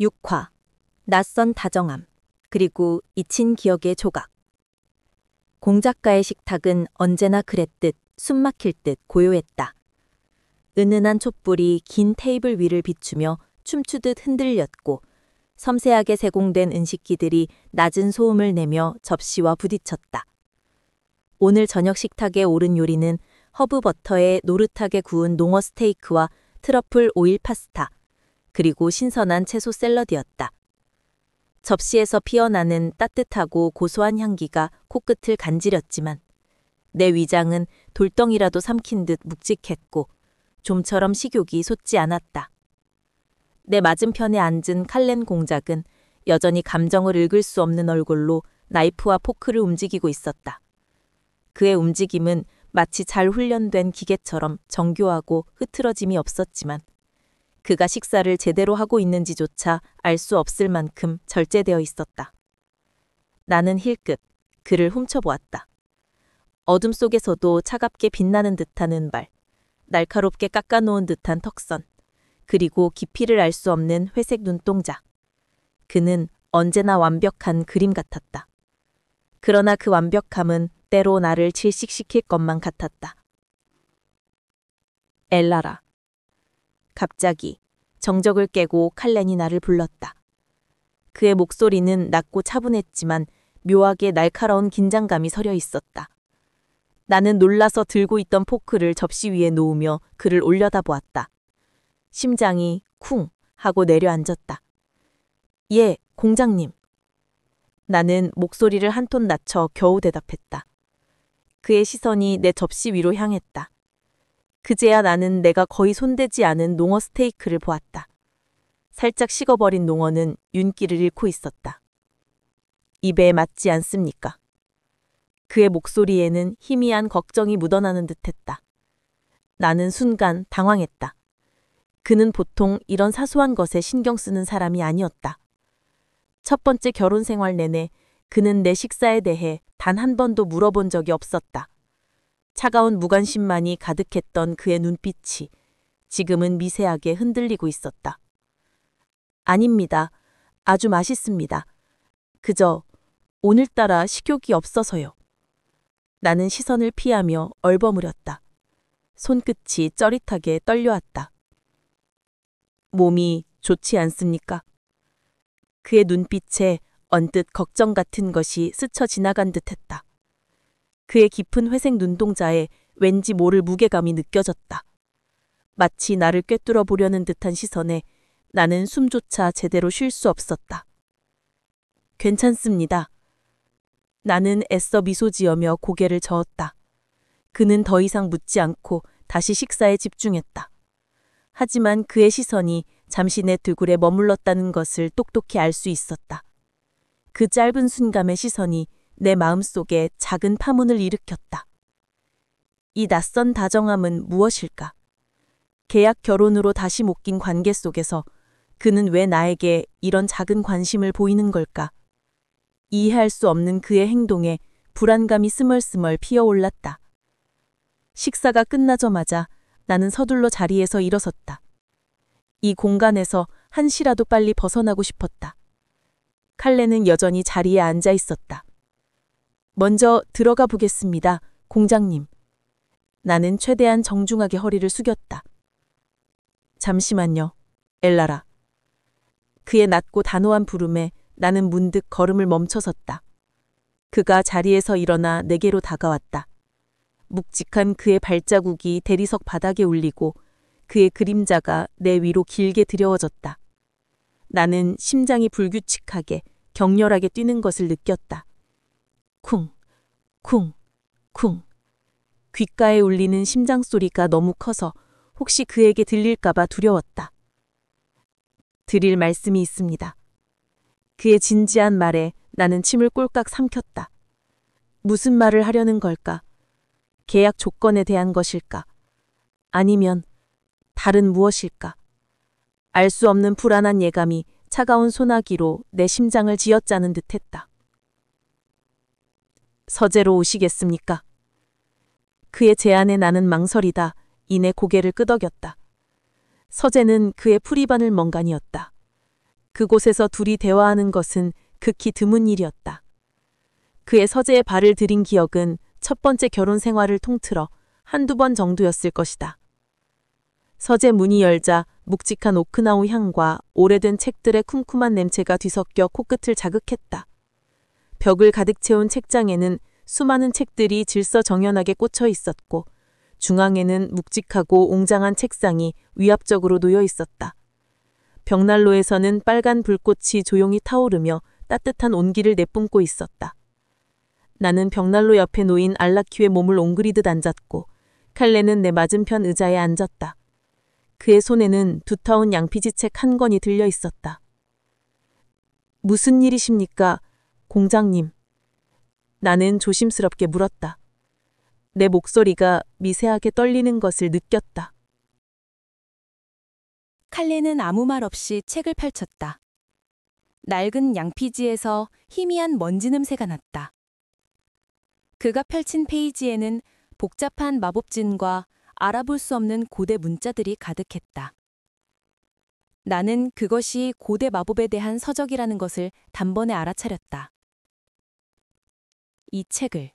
6화 낯선 다정함 그리고 잊힌 기억의 조각. 공 작가의 식탁은 언제나 그랬듯 숨막힐 듯 고요했다. 은은한 촛불이 긴 테이블 위를 비추며 춤추듯 흔들렸고 섬세하게 세공된 은식기들이 낮은 소음을 내며 접시와 부딪혔다. 오늘 저녁 식탁에 오른 요리는 허브 버터에 노릇하게 구운 농어 스테이크와 트러플 오일 파스타, 그리고 신선한 채소 샐러드였다. 접시에서 피어나는 따뜻하고 고소한 향기가 코끝을 간지렸지만 내 위장은 돌덩이라도 삼킨 듯 묵직했고 좀처럼 식욕이 솟지 않았다. 내 맞은편에 앉은 칼렌 공작은 여전히 감정을 읽을 수 없는 얼굴로 나이프와 포크를 움직이고 있었다. 그의 움직임은 마치 잘 훈련된 기계처럼 정교하고 흐트러짐이 없었지만 그가 식사를 제대로 하고 있는지조차 알 수 없을 만큼 절제되어 있었다. 나는 힐끗 그를 훔쳐보았다. 어둠 속에서도 차갑게 빛나는 듯한 은발, 날카롭게 깎아놓은 듯한 턱선, 그리고 깊이를 알 수 없는 회색 눈동자. 그는 언제나 완벽한 그림 같았다. 그러나 그 완벽함은 때로 나를 질식시킬 것만 같았다. 엘라라. 갑자기 정적을 깨고 칼렌이 나를 불렀다. 그의 목소리는 낮고 차분했지만 묘하게 날카로운 긴장감이 서려 있었다. 나는 놀라서 들고 있던 포크를 접시 위에 놓으며 그를 올려다보았다. 심장이 쿵 하고 내려앉았다. 예, 공장님. 나는 목소리를 한 톤 낮춰 겨우 대답했다. 그의 시선이 내 접시 위로 향했다. 그제야 나는 내가 거의 손대지 않은 농어 스테이크를 보았다. 살짝 식어버린 농어는 윤기를 잃고 있었다. 입에 맞지 않습니까? 그의 목소리에는 희미한 걱정이 묻어나는 듯했다. 나는 순간 당황했다. 그는 보통 이런 사소한 것에 신경 쓰는 사람이 아니었다. 첫 번째 결혼 생활 내내 그는 내 식사에 대해 단 한 번도 물어본 적이 없었다. 차가운 무관심만이 가득했던 그의 눈빛이 지금은 미세하게 흔들리고 있었다. 아닙니다. 아주 맛있습니다. 그저 오늘따라 식욕이 없어서요. 나는 시선을 피하며 얼버무렸다. 손끝이 쩌릿하게 떨려왔다. 몸이 좋지 않습니까? 그의 눈빛에 언뜻 걱정 같은 것이 스쳐 지나간 듯했다. 그의 깊은 회색 눈동자에 왠지 모를 무게감이 느껴졌다. 마치 나를 꿰뚫어 보려는 듯한 시선에 나는 숨조차 제대로 쉴 수 없었다. 괜찮습니다. 나는 애써 미소 지으며 고개를 저었다. 그는 더 이상 묻지 않고 다시 식사에 집중했다. 하지만 그의 시선이 잠시 내 등골에 머물렀다는 것을 똑똑히 알 수 있었다. 그 짧은 순간의 시선이 내 마음속에 작은 파문을 일으켰다. 이 낯선 다정함은 무엇일까? 계약 결혼으로 다시 묶인 관계 속에서 그는 왜 나에게 이런 작은 관심을 보이는 걸까? 이해할 수 없는 그의 행동에 불안감이 스멀스멀 피어올랐다. 식사가 끝나자마자 나는 서둘러 자리에서 일어섰다. 이 공간에서 한시라도 빨리 벗어나고 싶었다. 칼렌은 여전히 자리에 앉아 있었다. 먼저 들어가 보겠습니다, 공장님. 나는 최대한 정중하게 허리를 숙였다. 잠시만요, 엘라라. 그의 낮고 단호한 부름에 나는 문득 걸음을 멈춰섰다. 그가 자리에서 일어나 내게로 다가왔다. 묵직한 그의 발자국이 대리석 바닥에 울리고 그의 그림자가 내 위로 길게 드려워졌다. 나는 심장이 불규칙하게 격렬하게 뛰는 것을 느꼈다. 쿵, 쿵, 쿵. 귓가에 울리는 심장 소리가 너무 커서 혹시 그에게 들릴까봐 두려웠다. 드릴 말씀이 있습니다. 그의 진지한 말에 나는 침을 꼴깍 삼켰다. 무슨 말을 하려는 걸까? 계약 조건에 대한 것일까? 아니면 다른 무엇일까? 알 수 없는 불안한 예감이 차가운 소나기로 내 심장을 쥐어짜는 듯했다. 서재로 오시겠습니까? 그의 제안에 나는 망설이다 이내 고개를 끄덕였다. 서재는 그의 풀이바늘 멍간이었다. 그곳에서 둘이 대화하는 것은 극히 드문 일이었다. 그의 서재에 발을 들인 기억은 첫 번째 결혼 생활을 통틀어 한두 번 정도였을 것이다. 서재 문이 열자 묵직한 오크나무 향과 오래된 책들의 쿰쿰한 냄새가 뒤섞여 코끝을 자극했다. 벽을 가득 채운 책장에는 수많은 책들이 질서정연하게 꽂혀 있었고 중앙에는 묵직하고 웅장한 책상이 위압적으로 놓여 있었다. 벽난로에서는 빨간 불꽃이 조용히 타오르며 따뜻한 온기를 내뿜고 있었다. 나는 벽난로 옆에 놓인 알라키에 몸을 옹그리듯 앉았고 칼레는 내 맞은편 의자에 앉았다. 그의 손에는 두터운 양피지책 한 권이 들려 있었다. 무슨 일이십니까, 공장님? 나는 조심스럽게 물었다. 내 목소리가 미세하게 떨리는 것을 느꼈다. 칼레는 아무 말 없이 책을 펼쳤다. 낡은 양피지에서 희미한 먼지 냄새가 났다. 그가 펼친 페이지에는 복잡한 마법진과 알아볼 수 없는 고대 문자들이 가득했다. 나는 그것이 고대 마법에 대한 서적이라는 것을 단번에 알아차렸다. 이 책을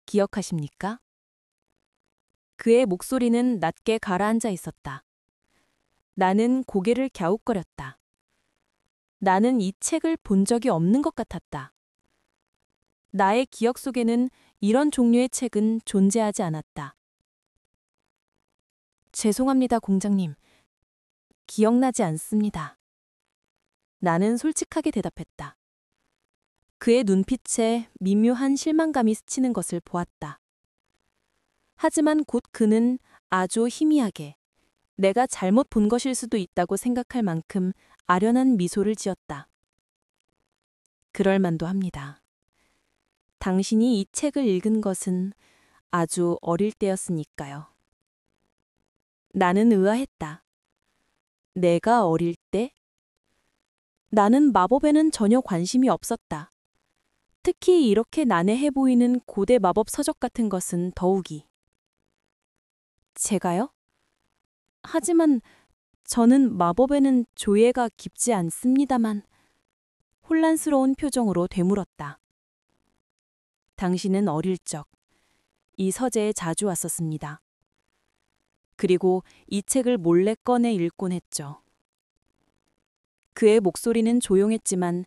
기억하십니까? 그의 목소리는 낮게 가라앉아 있었다. 나는 고개를 갸웃거렸다. 나는 이 책을 본 적이 없는 것 같았다. 나의 기억 속에는 이런 종류의 책은 존재하지 않았다. 죄송합니다, 공장님. 기억나지 않습니다. 나는 솔직하게 대답했다. 그의 눈빛에 미묘한 실망감이 스치는 것을 보았다. 하지만 곧 그는 아주 희미하게 내가 잘못 본 것일 수도 있다고 생각할 만큼 아련한 미소를 지었다. 그럴 만도 합니다. 당신이 이 책을 읽은 것은 아주 어릴 때였으니까요. 나는 의아했다. 내가 어릴 때? 나는 마법에는 전혀 관심이 없었다. 특히 이렇게 난해해 보이는 고대 마법 서적 같은 것은 더욱이. 제가요? 하지만 저는 마법에는 조예가 깊지 않습니다만 혼란스러운 표정으로 되물었다. 당신은 어릴 적 이 서재에 자주 왔었습니다. 그리고 이 책을 몰래 꺼내 읽곤 했죠. 그의 목소리는 조용했지만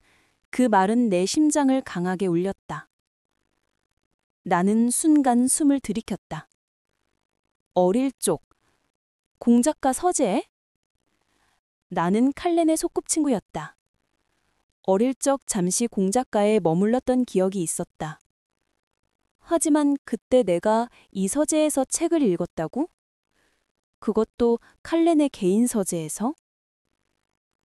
그 말은 내 심장을 강하게 울렸다. 나는 순간 숨을 들이켰다. 어릴 적, 공작가 서재에? 나는 칼렌의 소꿉친구였다. 어릴 적 잠시 공작가에 머물렀던 기억이 있었다. 하지만 그때 내가 이 서재에서 책을 읽었다고? 그것도 칼렌의 개인 서재에서?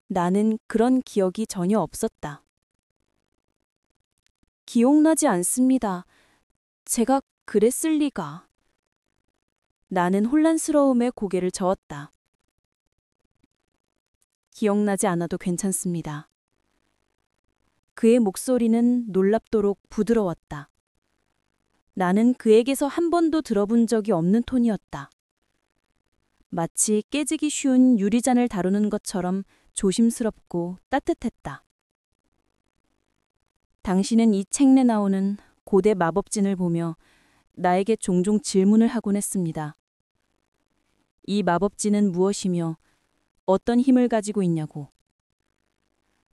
나는 그런 기억이 전혀 없었다. 기억나지 않습니다. 제가 그랬을 리가. 나는 혼란스러움에 고개를 저었다. 기억나지 않아도 괜찮습니다. 그의 목소리는 놀랍도록 부드러웠다. 나는 그에게서 한 번도 들어본 적이 없는 톤이었다. 마치 깨지기 쉬운 유리잔을 다루는 것처럼 조심스럽고 따뜻했다. 당신은 이 책 내 나오는 고대 마법진을 보며 나에게 종종 질문을 하곤 했습니다. 이 마법진은 무엇이며 어떤 힘을 가지고 있냐고.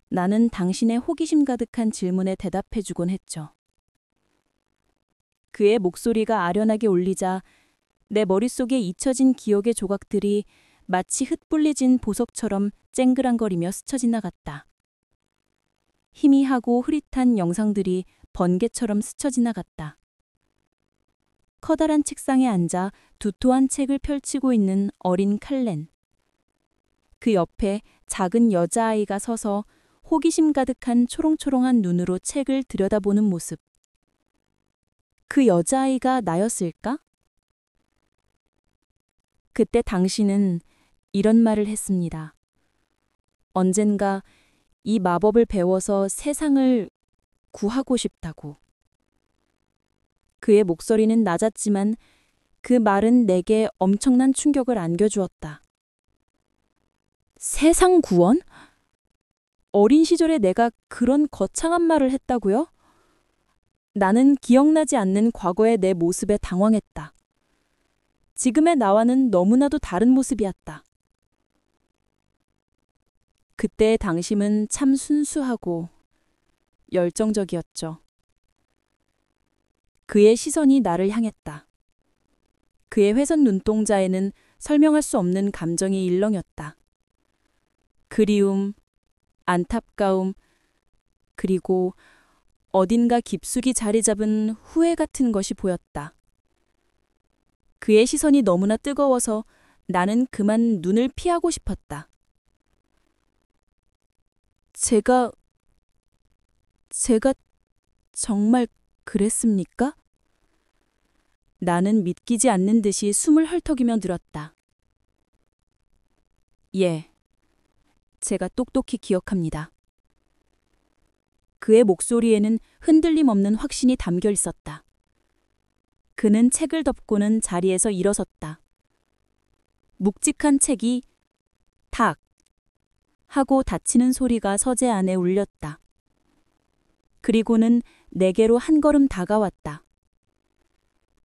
나는 당신의 호기심 가득한 질문에 대답해 주곤 했죠. 그의 목소리가 아련하게 울리자 내 머릿속에 잊혀진 기억의 조각들이 마치 흩불리진 보석처럼 쨍그랑거리며 스쳐 지나갔다. 희미하고 흐릿한 영상들이 번개처럼 스쳐 지나갔다. 커다란 책상에 앉아 두툼한 책을 펼치고 있는 어린 칼렌. 그 옆에 작은 여자아이가 서서 호기심 가득한 초롱초롱한 눈으로 책을 들여다보는 모습. 그 여자아이가 나였을까? 그때 당신은 이런 말을 했습니다. 언젠가 이 마법을 배워서 세상을 구하고 싶다고. 그의 목소리는 낮았지만 그 말은 내게 엄청난 충격을 안겨주었다. 세상 구원? 어린 시절에 내가 그런 거창한 말을 했다고요? 나는 기억나지 않는 과거의 내 모습에 당황했다. 지금의 나와는 너무나도 다른 모습이었다. 그때의 당심은 참 순수하고 열정적이었죠. 그의 시선이 나를 향했다. 그의 회선 눈동자에는 설명할 수 없는 감정이 일렁였다. 그리움, 안타까움, 그리고 어딘가 깊숙이 자리 잡은 후회 같은 것이 보였다. 그의 시선이 너무나 뜨거워서 나는 그만 눈을 피하고 싶었다. 제가 정말 그랬습니까? 나는 믿기지 않는 듯이 숨을 헐떡이며 늘었다. 예, 제가 똑똑히 기억합니다. 그의 목소리에는 흔들림 없는 확신이 담겨 있었다. 그는 책을 덮고는 자리에서 일어섰다. 묵직한 책이 탁 하고 닫히는 소리가 서재 안에 울렸다. 그리고는 내게로 한 걸음 다가왔다.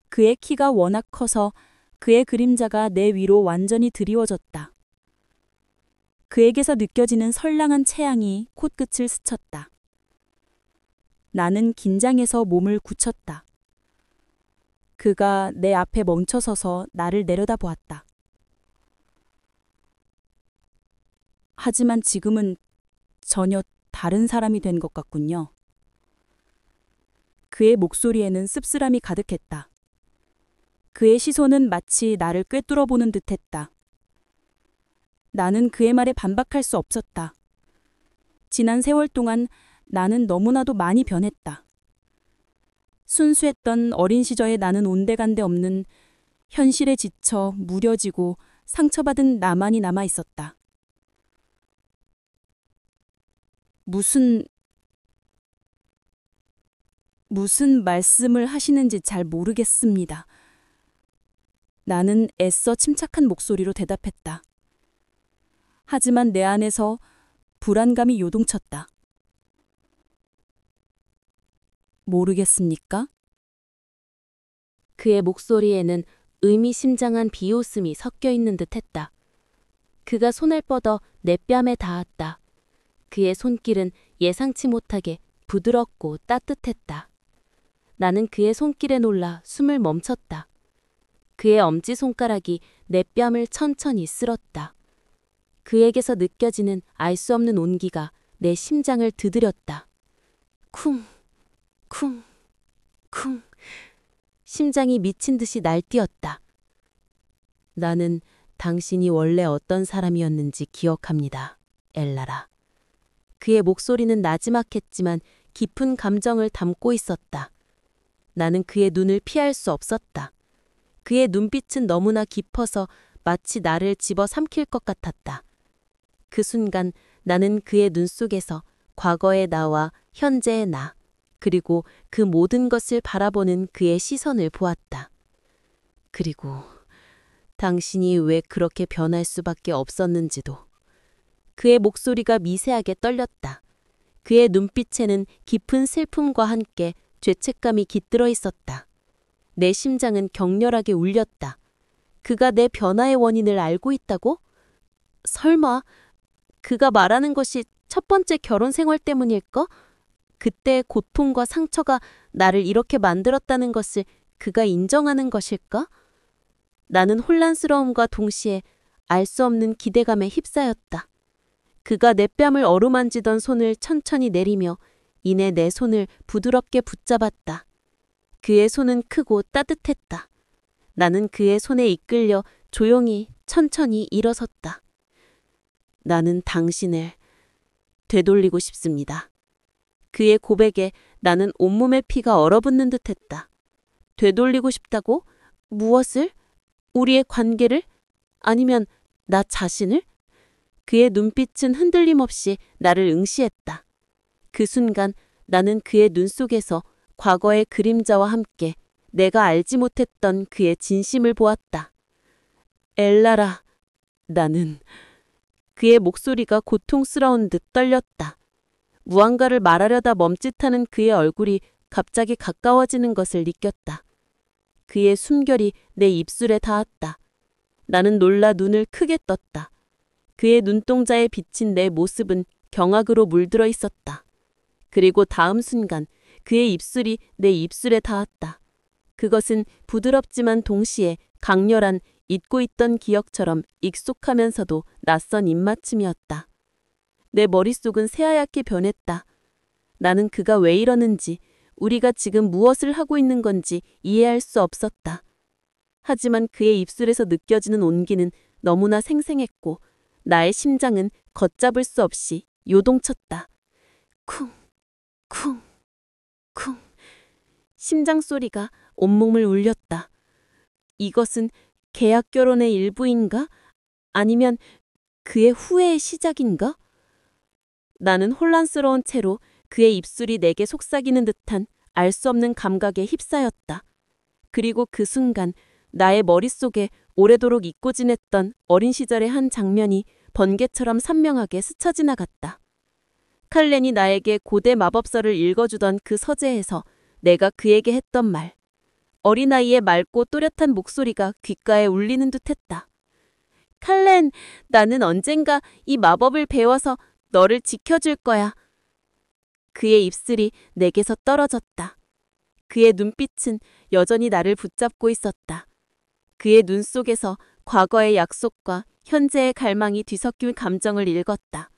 그의 키가 워낙 커서 그의 그림자가 내 위로 완전히 드리워졌다. 그에게서 느껴지는 선량한 체향이 콧끝을 스쳤다. 나는 긴장해서 몸을 굳혔다. 그가 내 앞에 멈춰서서 나를 내려다보았다. 하지만 지금은 전혀 다른 사람이 된 것 같군요. 그의 목소리에는 씁쓸함이 가득했다. 그의 시선은 마치 나를 꿰뚫어 보는 듯했다. 나는 그의 말에 반박할 수 없었다. 지난 세월 동안 나는 너무나도 많이 변했다. 순수했던 어린 시절의 나는 온데간데 없는 현실에 지쳐 무뎌지고 상처받은 나만이 남아 있었다. 무슨 말씀을 하시는지 잘 모르겠습니다. 나는 애써 침착한 목소리로 대답했다. 하지만 내 안에서 불안감이 요동쳤다. 모르겠습니까? 그의 목소리에는 의미심장한 비웃음이 섞여 있는 듯했다. 그가 손을 뻗어 내 뺨에 닿았다. 그의 손길은 예상치 못하게 부드럽고 따뜻했다. 나는 그의 손길에 놀라 숨을 멈췄다. 그의 엄지손가락이 내 뺨을 천천히 쓸었다. 그에게서 느껴지는 알 수 없는 온기가 내 심장을 두드렸다. 쿵, 쿵, 쿵. 심장이 미친 듯이 날뛰었다. 나는 당신이 원래 어떤 사람이었는지 기억합니다, 엘라라. 그의 목소리는 나지막했지만 깊은 감정을 담고 있었다. 나는 그의 눈을 피할 수 없었다. 그의 눈빛은 너무나 깊어서 마치 나를 집어 삼킬 것 같았다. 그 순간 나는 그의 눈 속에서 과거의 나와 현재의 나, 그리고 그 모든 것을 바라보는 그의 시선을 보았다. 그리고 당신이 왜 그렇게 변할 수밖에 없었는지도. 그의 목소리가 미세하게 떨렸다. 그의 눈빛에는 깊은 슬픔과 함께 죄책감이 깃들어 있었다. 내 심장은 격렬하게 울렸다. 그가 내 변화의 원인을 알고 있다고? 설마 그가 말하는 것이 첫 번째 결혼 생활 때문일까? 그때의 고통과 상처가 나를 이렇게 만들었다는 것을 그가 인정하는 것일까? 나는 혼란스러움과 동시에 알 수 없는 기대감에 휩싸였다. 그가 내 뺨을 어루만지던 손을 천천히 내리며 이내 내 손을 부드럽게 붙잡았다. 그의 손은 크고 따뜻했다. 나는 그의 손에 이끌려 조용히 천천히 일어섰다. 나는 당신을 되돌리고 싶습니다. 그의 고백에 나는 온몸의 피가 얼어붙는 듯했다. 되돌리고 싶다고? 무엇을? 우리의 관계를? 아니면 나 자신을? 그의 눈빛은 흔들림 없이 나를 응시했다. 그 순간 나는 그의 눈 속에서 과거의 그림자와 함께 내가 알지 못했던 그의 진심을 보았다. 엘라라, 나는 그의 목소리가 고통스러운 듯 떨렸다. 무언가를 말하려다 멈칫하는 그의 얼굴이 갑자기 가까워지는 것을 느꼈다. 그의 숨결이 내 입술에 닿았다. 나는 놀라 눈을 크게 떴다. 그의 눈동자에 비친 내 모습은 경악으로 물들어 있었다. 그리고 다음 순간 그의 입술이 내 입술에 닿았다. 그것은 부드럽지만 동시에 강렬한 잊고 있던 기억처럼 익숙하면서도 낯선 입맞춤이었다. 내 머릿속은 새하얗게 변했다. 나는 그가 왜 이러는지, 우리가 지금 무엇을 하고 있는 건지 이해할 수 없었다. 하지만 그의 입술에서 느껴지는 온기는 너무나 생생했고 나의 심장은 걷잡을 수 없이 요동쳤다. 쿵, 쿵, 쿵. 심장 소리가 온몸을 울렸다. 이것은 계약 결혼의 일부인가? 아니면 그의 후회의 시작인가? 나는 혼란스러운 채로 그의 입술이 내게 속삭이는 듯한 알 수 없는 감각에 휩싸였다. 그리고 그 순간 나의 머릿속에 오래도록 잊고 지냈던 어린 시절의 한 장면이 번개처럼 선명하게 스쳐 지나갔다. 칼렌이 나에게 고대 마법서를 읽어주던 그 서재에서 내가 그에게 했던 말. 어린아이의 맑고 또렷한 목소리가 귓가에 울리는 듯했다. 칼렌, 나는 언젠가 이 마법을 배워서 너를 지켜줄 거야. 그의 입술이 내게서 떨어졌다. 그의 눈빛은 여전히 나를 붙잡고 있었다. 그의 눈 속에서 과거의 약속과 현재의 갈망이 뒤섞인 감정을 읽었다.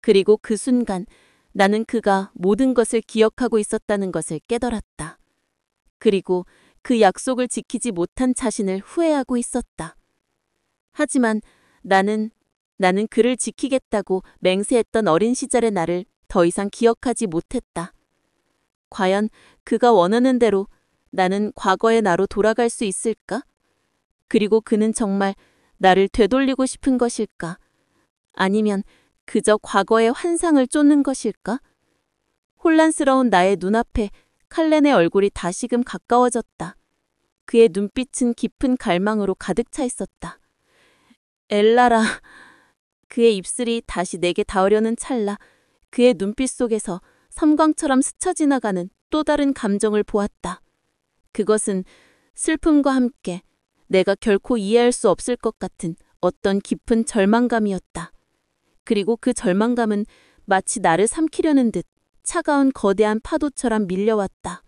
그리고 그 순간 나는 그가 모든 것을 기억하고 있었다는 것을 깨달았다. 그리고 그 약속을 지키지 못한 자신을 후회하고 있었다. 하지만 나는 그를 지키겠다고 맹세했던 어린 시절의 나를 더 이상 기억하지 못했다. 과연 그가 원하는 대로 나는 과거의 나로 돌아갈 수 있을까? 그리고 그는 정말 나를 되돌리고 싶은 것일까? 아니면 그저 과거의 환상을 쫓는 것일까? 혼란스러운 나의 눈앞에 칼렌의 얼굴이 다시금 가까워졌다. 그의 눈빛은 깊은 갈망으로 가득 차 있었다. 엘라라. 그의 입술이 다시 내게 닿으려는 찰나 그의 눈빛 속에서 섬광처럼 스쳐 지나가는 또 다른 감정을 보았다. 그것은 슬픔과 함께 내가 결코 이해할 수 없을 것 같은 어떤 깊은 절망감이었다. 그리고 그 절망감은 마치 나를 삼키려는 듯 차가운 거대한 파도처럼 밀려왔다.